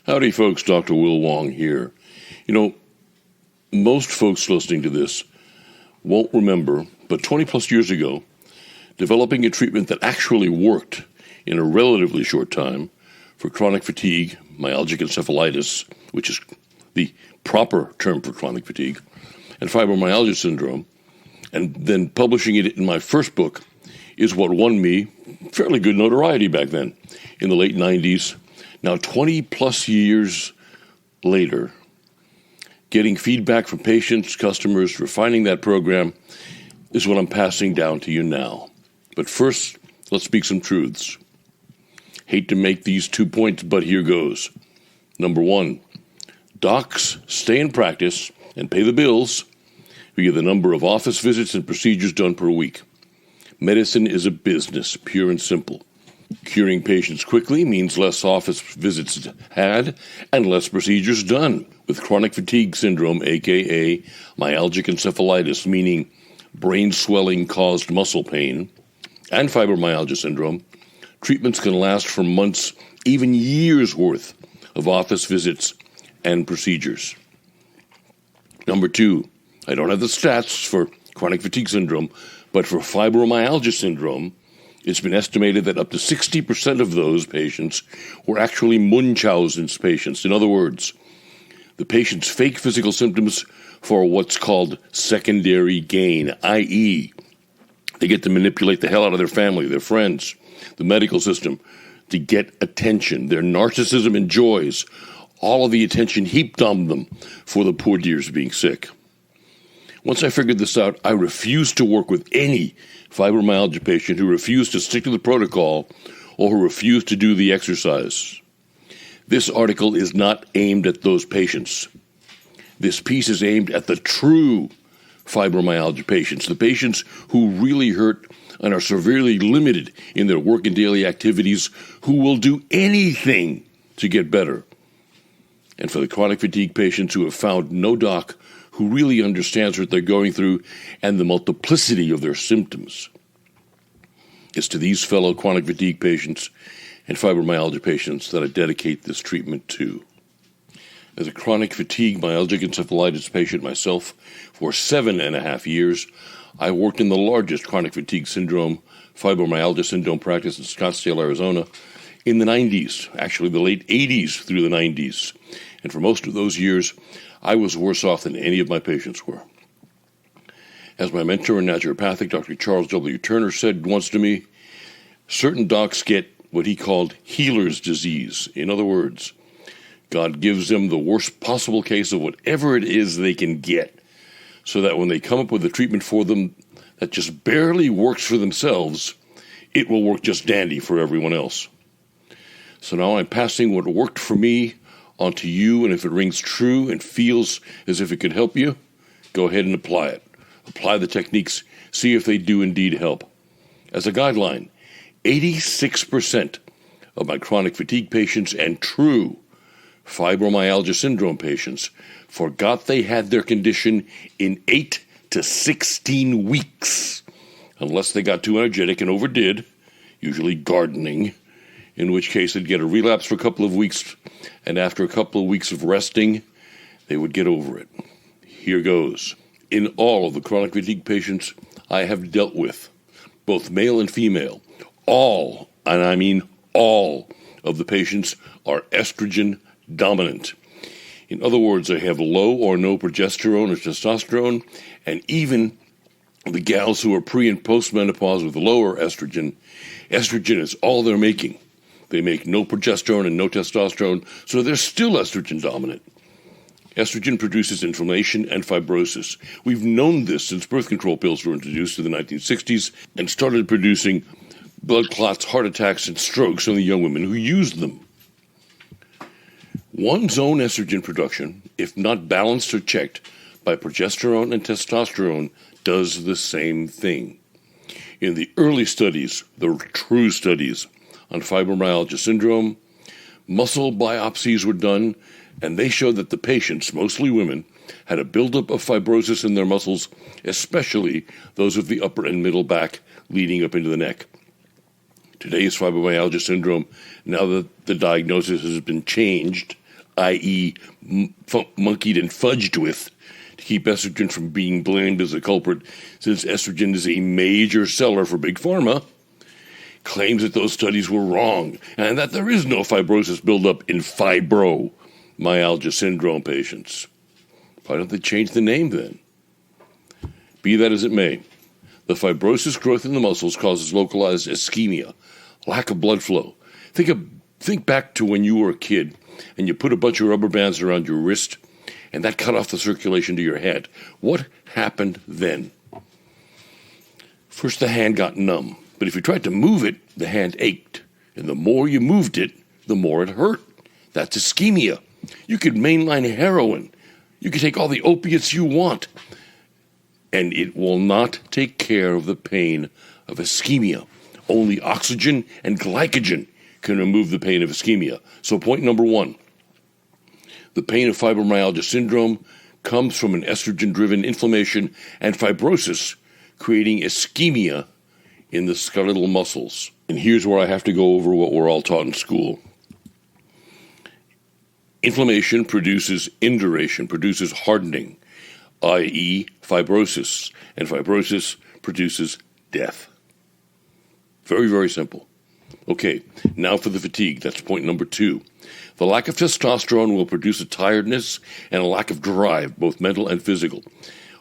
Howdy, folks. Dr. Will Wong here. Most folks listening to this won't remember, but 20 plus years ago, developing a treatment that actually worked in a relatively short time for chronic fatigue, myalgic encephalitis, which is the proper term for chronic fatigue, and fibromyalgia syndrome, and then publishing it in my first book is what won me fairly good notoriety back then in the late 90s. Now, 20 plus years later, getting feedback from patients, customers, refining that program is what I'm passing down to you now. But first, let's speak some truths. Hate to make these 2 points, but here goes. Number one, docs stay in practice and pay the bills via the number of office visits and procedures done per week. Medicine is a business, pure and simple. Curing patients quickly means less office visits had and less procedures done. With chronic fatigue syndrome, aka myalgic encephalitis, meaning brain swelling caused muscle pain, and fibromyalgia syndrome, treatments can last for months, even years worth of office visits and procedures. Number two, I don't have the stats for chronic fatigue syndrome, but for fibromyalgia syndrome, it's been estimated that up to 60% of those patients were actually Munchausen's patients. In other words, the patient's fake physical symptoms for what's called secondary gain, i.e., they get to manipulate the hell out of their family, their friends, the medical system to get attention. Their narcissism enjoys all of the attention heaped on them for the poor dears being sick. Once I figured this out, I refused to work with any fibromyalgia patient who refused to stick to the protocol or who refused to do the exercise. This article is not aimed at those patients. This piece is aimed at the true fibromyalgia patients, the patients who really hurt and are severely limited in their work and daily activities, who will do anything to get better. And for the chronic fatigue patients who have found no doc who really understands what they're going through and the multiplicity of their symptoms. It's to these fellow chronic fatigue patients and fibromyalgia patients that I dedicate this treatment to. As a chronic fatigue myalgic encephalitis patient myself for 7.5 years, I worked in the largest chronic fatigue syndrome, fibromyalgia syndrome practice in Scottsdale, Arizona, in the 90s, actually the late 80s through the 90s. And for most of those years, I was worse off than any of my patients were. As my mentor in naturopathic, Dr. Charles W. Turner, said once to me, certain docs get what he called healer's disease. In other words, God gives them the worst possible case of whatever it is they can get, so that when they come up with a treatment for them that just barely works for themselves, it will work just dandy for everyone else. So now I'm passing what worked for me onto you, and if it rings true and feels as if it could help you, go ahead and apply it. Apply the techniques, see if they do indeed help. As a guideline, 86% of my chronic fatigue patients and true fibromyalgia syndrome patients forgot they had their condition in 8 to 16 weeks, unless they got too energetic and overdid, usually gardening, in which case they'd get a relapse for a couple of weeks, and after a couple of weeks of resting, they would get over it. Here goes. In all of the chronic fatigue patients I have dealt with, both male and female, all, and I mean all, of the patients are estrogen dominant. In other words, they have low or no progesterone or testosterone, and even the gals who are pre- and post-menopause with lower estrogen, estrogen is all they're making. They make no progesterone and no testosterone, so they're still estrogen dominant. Estrogen produces inflammation and fibrosis. We've known this since birth control pills were introduced in the 1960s and started producing blood clots, heart attacks, and strokes in the young women who used them. One's own estrogen production, if not balanced or checked by progesterone and testosterone, does the same thing. In the early studies, the true studies on fibromyalgia syndrome, muscle biopsies were done, and they showed that the patients, mostly women, had a buildup of fibrosis in their muscles, especially those of the upper and middle back leading up into the neck. Today's fibromyalgia syndrome, now that the diagnosis has been changed i.e. monkeyed and fudged with, to keep estrogen from being blamed as a culprit, since estrogen is a major seller for Big Pharma, claims that those studies were wrong and that there is no fibrosis buildup in fibromyalgia syndrome patients. Why don't they change the name then? Be that as it may, the fibrosis growth in the muscles causes localized ischemia, lack of blood flow. Think back to when you were a kid and you put a bunch of rubber bands around your wrist and that cut off the circulation to your head. What happened then? First, the hand got numb, but if you tried to move it, the hand ached. And the more you moved it, the more it hurt. That's ischemia. You could mainline heroin. You could take all the opiates you want, and it will not take care of the pain of ischemia. Only oxygen and glycogen can remove the pain of ischemia. So point number one, the pain of fibromyalgia syndrome comes from an estrogen-driven inflammation and fibrosis, creating ischemia in the skeletal muscles. And here's where I have to go over what we're all taught in school. Inflammation produces induration, produces hardening, i.e. fibrosis, and fibrosis produces death. Very, very simple. Okay, now for the fatigue. That's point number two. The lack of testosterone will produce a tiredness and a lack of drive, both mental and physical.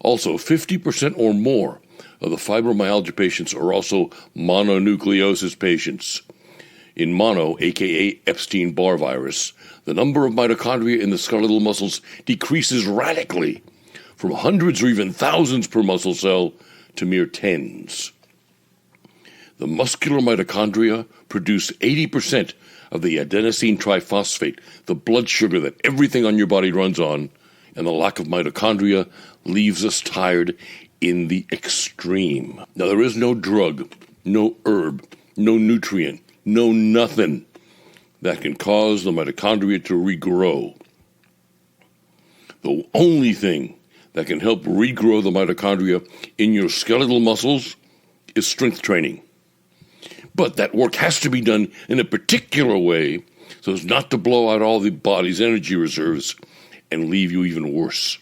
Also, 50% or more of the fibromyalgia patients are also mononucleosis patients. In mono, aka Epstein-Barr virus, the number of mitochondria in the skeletal muscles decreases radically, from hundreds or even thousands per muscle cell to mere tens. The muscular mitochondria produce 80% of the adenosine triphosphate, the blood sugar that everything on your body runs on, and the lack of mitochondria leaves us tired in the extreme. Now, there is no drug, no herb, no nutrient, no nothing that can cause the mitochondria to regrow. The only thing that can help regrow the mitochondria in your skeletal muscles is strength training. But that work has to be done in a particular way so as not to blow out all the body's energy reserves and leave you even worse.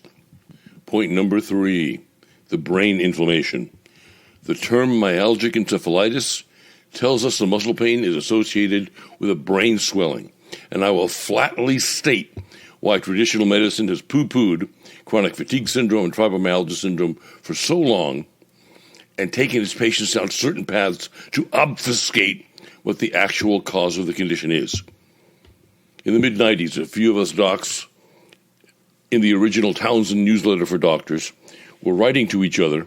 Point number three, the brain inflammation. The term myalgic encephalitis tells us the muscle pain is associated with a brain swelling, and I will flatly state why traditional medicine has poo-pooed chronic fatigue syndrome and fibromyalgia syndrome for so long and taken its patients down certain paths to obfuscate what the actual cause of the condition is. In the mid-90s, a few of us docs in the original Townsend newsletter for doctors were writing to each other,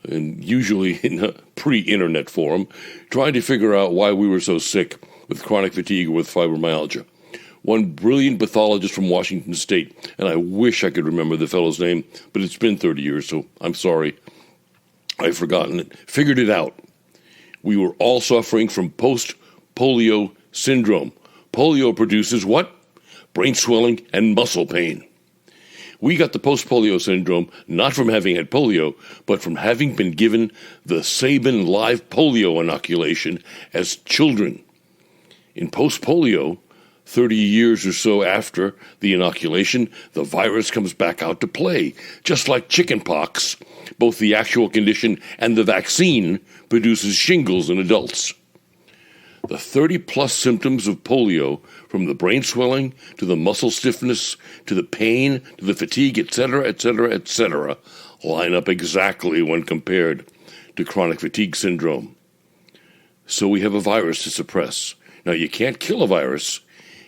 and usually in a pre-internet forum, trying to figure out why we were so sick with chronic fatigue or with fibromyalgia. One brilliant pathologist from Washington State, and I wish I could remember the fellow's name, but it's been 30 years, so I'm sorry. I've forgotten it. Figured it out. We were all suffering from post-polio syndrome. Polio produces what? Brain swelling and muscle pain. We got the post-polio syndrome not from having had polio, but from having been given the Sabin live polio inoculation as children. In post-polio, 30 years or so after the inoculation, the virus comes back out to play. Just like chickenpox, both the actual condition and the vaccine produces shingles in adults. The 30-plus symptoms of polio, from the brain swelling to the muscle stiffness to the pain to the fatigue, etc., etc., etc., line up exactly when compared to chronic fatigue syndrome. So we have a virus to suppress. Now, you can't kill a virus.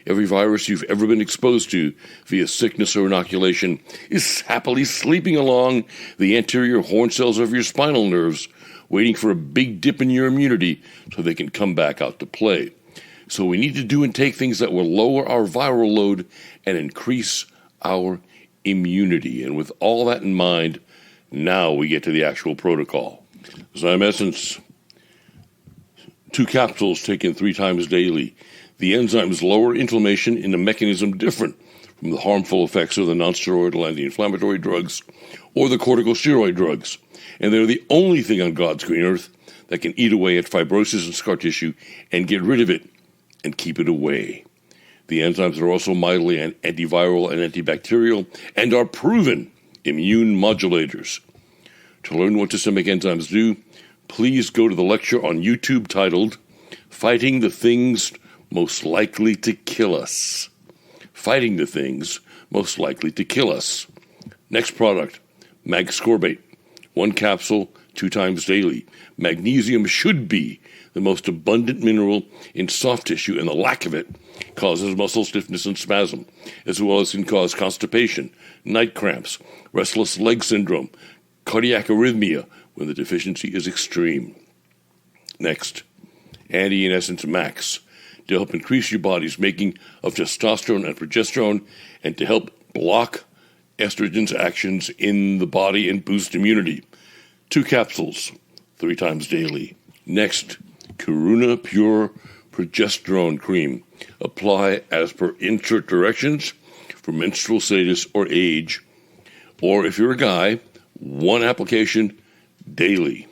Every virus you've ever been exposed to via sickness or inoculation is happily sleeping along the anterior horn cells of your spinal nerves, waiting for a big dip in your immunity so they can come back out to play. So we need to do and take things that will lower our viral load and increase our immunity. And with all that in mind, now we get to the actual protocol. Zymessence, 2 capsules taken 3 times daily. The enzymes lower inflammation in a mechanism different from the harmful effects of the nonsteroidal anti-inflammatory drugs or the corticosteroid drugs. And they're the only thing on God's green earth that can eat away at fibrosis and scar tissue and get rid of it and keep it away. The enzymes are also mildly antiviral and antibacterial and are proven immune modulators. To learn what systemic enzymes do, please go to the lecture on YouTube titled Fighting the Things Most Likely to Kill Us. Fighting the Things Most Likely to Kill Us. Next product, Mag-Scorbate. 1 capsule, 2 times daily. Magnesium should be the most abundant mineral in soft tissue, and the lack of it causes muscle stiffness and spasm, as well as can cause constipation, night cramps, restless leg syndrome, cardiac arrhythmia when the deficiency is extreme. Next, Anti-Senescence Max, to help increase your body's making of testosterone and progesterone, and to help block estrogen's actions in the body and boost immunity. 2 capsules, 3 times daily. Next, Karuna Pure Progesterone Cream. Apply as per insert directions for menstrual status or age, or if you're a guy, 1 application daily.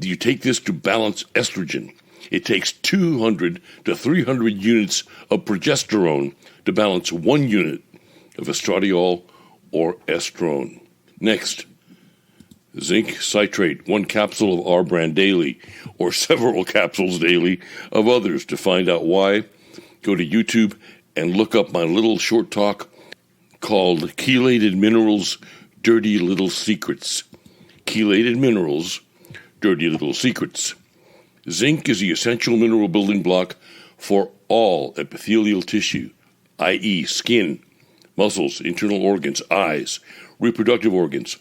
You take this to balance estrogen. It takes 200 to 300 units of progesterone to balance 1 unit of estradiol or estrone. Next, zinc citrate, 1 capsule of our brand daily, or several capsules daily of others. To find out why, go to YouTube and look up my little short talk called Chelated Minerals, Dirty Little Secrets. Chelated Minerals, Dirty Little Secrets. Zinc is the essential mineral building block for all epithelial tissue, i.e. skin, muscles, internal organs, eyes, reproductive organs,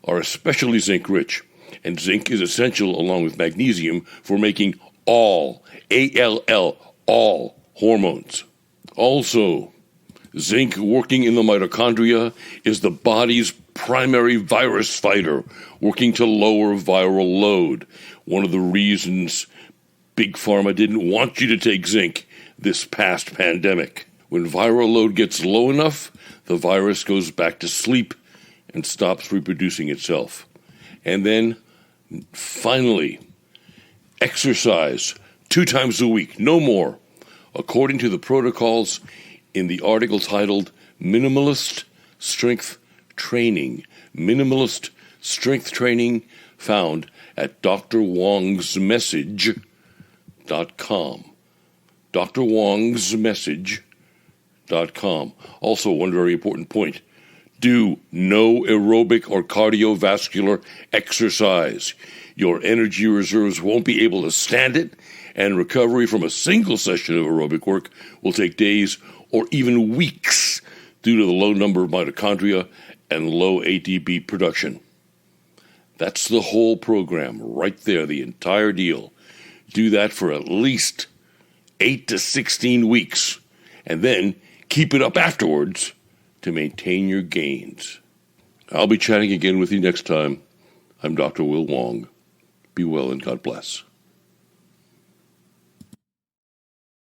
are especially zinc-rich, and zinc is essential along with magnesium for making all, A-L-L, all hormones. Also, zinc working in the mitochondria is the body's primary virus fighter, working to lower viral load. One of the reasons Big Pharma didn't want you to take zinc this past pandemic. When viral load gets low enough, the virus goes back to sleep and stops reproducing itself. And then, finally, exercise 2 times a week, no more, according to the protocols in the article titled Minimalist Strength Training. Minimalist Strength Training, found at drwongsmessage.com. drwongsmessage.com. Also, one very important point. Do no aerobic or cardiovascular exercise. Your energy reserves won't be able to stand it, and recovery from a single session of aerobic work will take days or even weeks due to the low number of mitochondria and low ATP production. That's the whole program right there, the entire deal. Do that for at least 8 to 16 weeks, and then keep it up afterwards to maintain your gains. I'll be chatting again with you next time. I'm Dr. Will Wong. Be well and God bless.